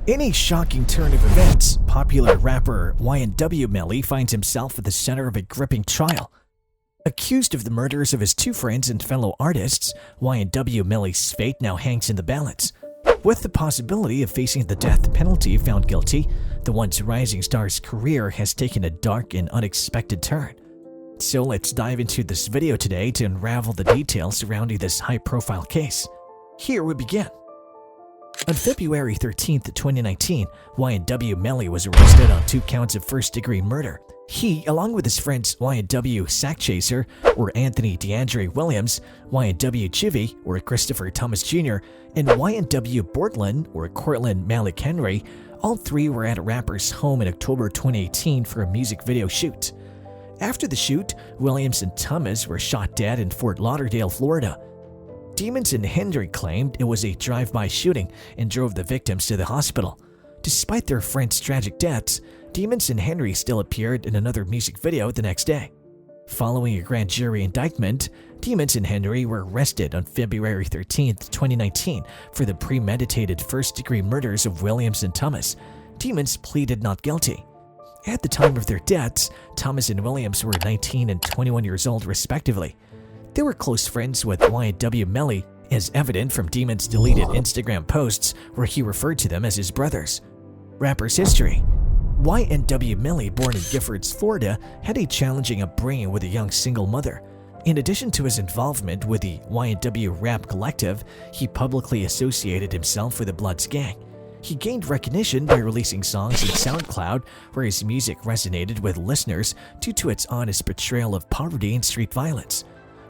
In a shocking turn of events, popular rapper YNW Melly finds himself at the center of a gripping trial. Accused of the murders of his two friends and fellow artists, YNW Melly's fate now hangs in the balance. With the possibility of facing the death penalty if found guilty, the once rising star's career has taken a dark and unexpected turn. So let's dive into this video today to unravel the details surrounding this high-profile case. Here we begin. On February 13, 2019, YNW Melly was arrested on 2 counts of first-degree murder. He, along with his friends YNW Sackchaser, or Anthony DeAndre Williams, YNW Chivy, or Christopher Thomas Jr., and YNW Bortland, or Cortland Malik Henry, all 3 were at a rapper's home in October 2018 for a music video shoot. After the shoot, Williams and Thomas were shot dead in Fort Lauderdale, Florida. Demons and Henry claimed it was a drive-by shooting and drove the victims to the hospital. Despite their friends' tragic deaths, Demons and Henry still appeared in another music video the next day. Following a grand jury indictment, Demons and Henry were arrested on February 13, 2019 for the premeditated first-degree murders of Williams and Thomas. Demons pleaded not guilty. At the time of their deaths, Thomas and Williams were 19 and 21 years old respectively. They were close friends with YNW Melly, as evident from Demon's deleted Instagram posts where he referred to them as his brothers. Rapper's history. YNW Melly, born in Giffords, Florida, had a challenging upbringing with a young single mother. In addition to his involvement with the YNW Rap Collective, he publicly associated himself with the Bloods gang. He gained recognition by releasing songs on SoundCloud where his music resonated with listeners due to its honest portrayal of poverty and street violence.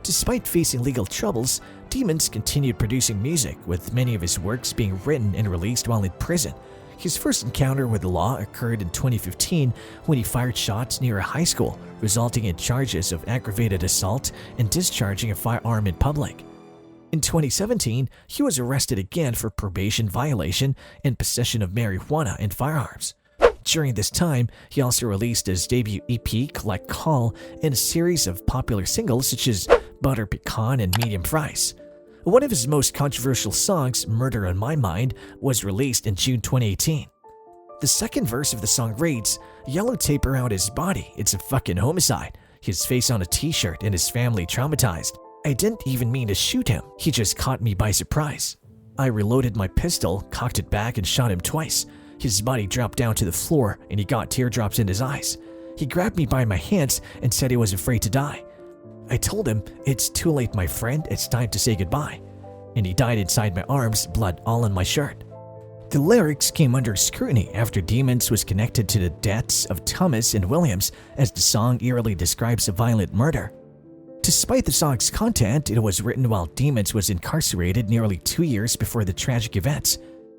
Despite facing legal troubles, Demons continued producing music, with many of his works being written and released while in prison. His first encounter with the law occurred in 2015 when he fired shots near a high school, resulting in charges of aggravated assault and discharging a firearm in public. In 2017, he was arrested again for probation violation and possession of marijuana and firearms. During this time, he also released his debut EP, Collect Call, and a series of popular singles such as Butter Pecan and Medium Fries. One of his most controversial songs, Murder on My Mind, was released in June 2018. The second verse of the song reads, "Yellow tape around his body, it's a fucking homicide. His face on a t-shirt and his family traumatized. I didn't even mean to shoot him, he just caught me by surprise. I reloaded my pistol, cocked it back and shot him twice. His body dropped down to the floor and he got teardrops in his eyes. He grabbed me by my hands and said he was afraid to die. I told him, it's too late my friend, it's time to say goodbye. And he died inside my arms, blood all on my shirt." The lyrics came under scrutiny after Demons was connected to the deaths of Thomas and Williams, as the song eerily describes a violent murder. Despite the song's content, it was written while Demons was incarcerated nearly 2 years before the tragic events.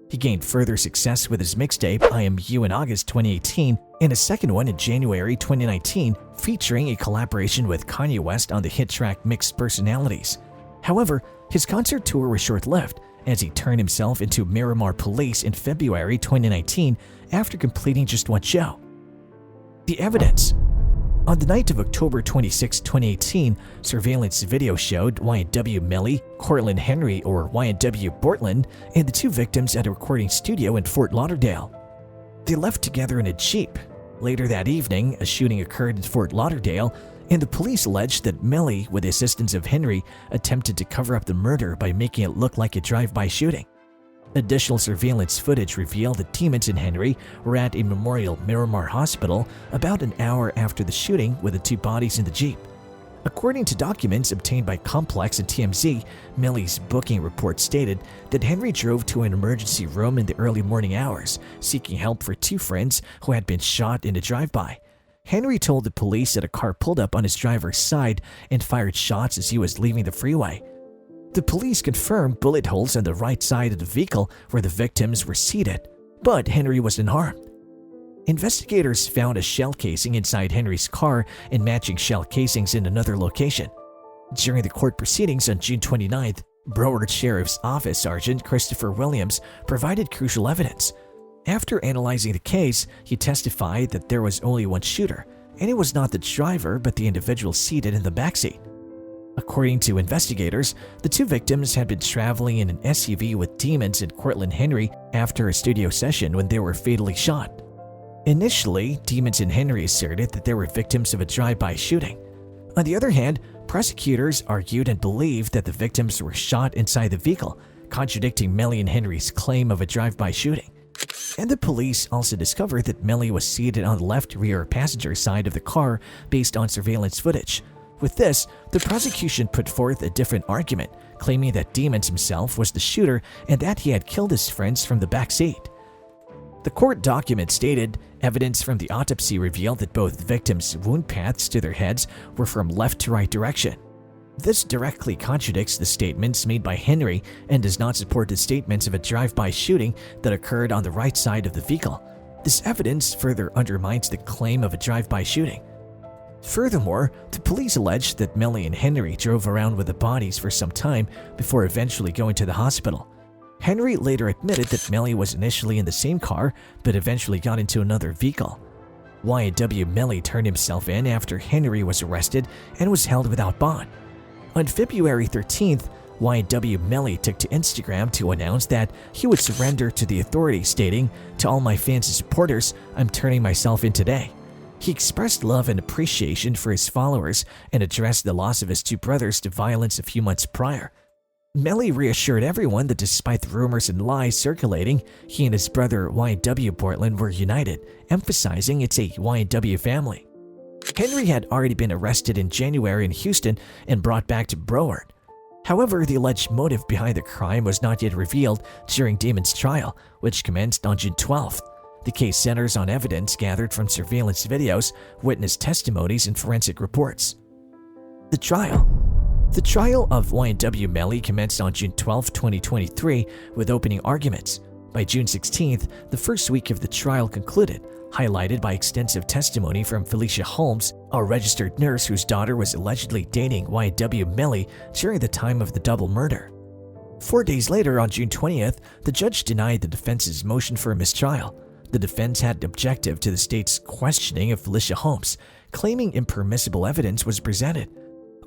He gained further success with his mixtape I Am You in August 2018 and a second one in January 2019 featuring a collaboration with Kanye West on the hit track Mixed Personalities. However, his concert tour was short-lived as he turned himself into Miramar Police in February 2019 after completing just one show. The evidence. On the night of October 26, 2018, surveillance video showed YNW Melly, Cortland Henry or YNW Bortland, and the 2 victims at a recording studio in Fort Lauderdale. They left together in a Jeep. Later that evening, a shooting occurred in Fort Lauderdale, and the police alleged that Melly, with the assistance of Henry, attempted to cover up the murder by making it look like a drive-by shooting. Additional surveillance footage revealed that Demons and Henry were at a Memorial Miramar hospital about an hour after the shooting with the 2 bodies in the Jeep. According to documents obtained by Complex and TMZ, Melly's booking report stated that Henry drove to an emergency room in the early morning hours, seeking help for 2 friends who had been shot in a drive-by. Henry told the police that a car pulled up on his driver's side and fired shots as he was leaving the freeway. The police confirmed bullet holes on the right side of the vehicle where the victims were seated, but Henry wasn't harmed. Investigators found a shell casing inside Henry's car and matching shell casings in another location. During the court proceedings on June 29th, Broward Sheriff's Office Sergeant Christopher Williams provided crucial evidence. After analyzing the case, he testified that there was only one shooter, and it was not the driver but the individual seated in the backseat. According to investigators, the two victims had been traveling in an SUV with Demons and Cortland Henry after a studio session when they were fatally shot. Initially, Demons and Henry asserted that they were victims of a drive-by shooting. On the other hand, prosecutors argued and believed that the victims were shot inside the vehicle, contradicting Melly and Henry's claim of a drive-by shooting. And the police also discovered that Melly was seated on the left rear passenger side of the car based on surveillance footage. With this, the prosecution put forth a different argument, claiming that Demons himself was the shooter and that he had killed his friends from the back seat. The court document stated, evidence from the autopsy revealed that both victims' wound paths to their heads were from left to right direction. This directly contradicts the statements made by Henry and does not support the statements of a drive-by shooting that occurred on the right side of the vehicle. This evidence further undermines the claim of a drive-by shooting. Furthermore, the police alleged that Melly and Henry drove around with the bodies for some time before eventually going to the hospital. Henry later admitted that Melly was initially in the same car but eventually got into another vehicle. YNW Melly turned himself in after Henry was arrested and was held without bond. On February 13th, YNW Melly took to Instagram to announce that he would surrender to the authorities, stating, "To all my fans and supporters, I'm turning myself in today." He expressed love and appreciation for his followers and addressed the loss of his two brothers to violence a few months prior. Melly reassured everyone that despite the rumors and lies circulating, he and his brother YNW Portland were united, emphasizing it's a YNW family. Henry had already been arrested in January in Houston and brought back to Broward. However, the alleged motive behind the crime was not yet revealed during Demon's trial, which commenced on June 12th. The case centers on evidence gathered from surveillance videos, witness testimonies, and forensic reports. The trial of YNW Melly commenced on June 12, 2023, with opening arguments. By June 16th, the first week of the trial concluded, highlighted by extensive testimony from Felicia Holmes, a registered nurse whose daughter was allegedly dating YNW Melly during the time of the double murder. 4 days later, on June 20th, the judge denied the defense's motion for a mistrial. The defense had objected to the state's questioning of Felicia Holmes, claiming impermissible evidence was presented.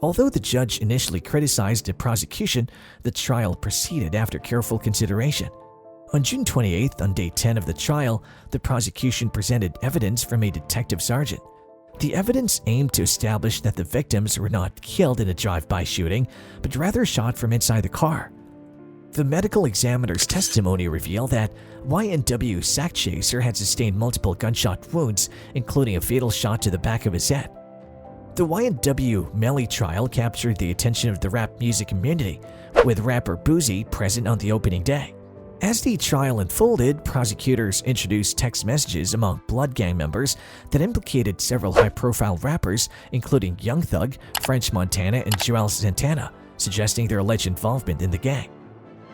Although the judge initially criticized the prosecution, the trial proceeded after careful consideration. On June 28th, on day 10 of the trial, the prosecution presented evidence from a detective sergeant. The evidence aimed to establish that the victims were not killed in a drive-by shooting, but rather shot from inside the car. The medical examiner's testimony revealed that YNW Sack Chaser had sustained multiple gunshot wounds, including a fatal shot to the back of his head. The YNW Melly trial captured the attention of the rap music community, with rapper Boozy present on the opening day. As the trial unfolded, prosecutors introduced text messages among Blood Gang members that implicated several high-profile rappers, including Young Thug, French Montana, and Joel Santana, suggesting their alleged involvement in the gang.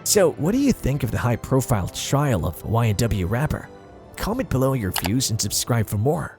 So, what do you think of the high-profile trial of YNW rapper? Comment below your views and subscribe for more.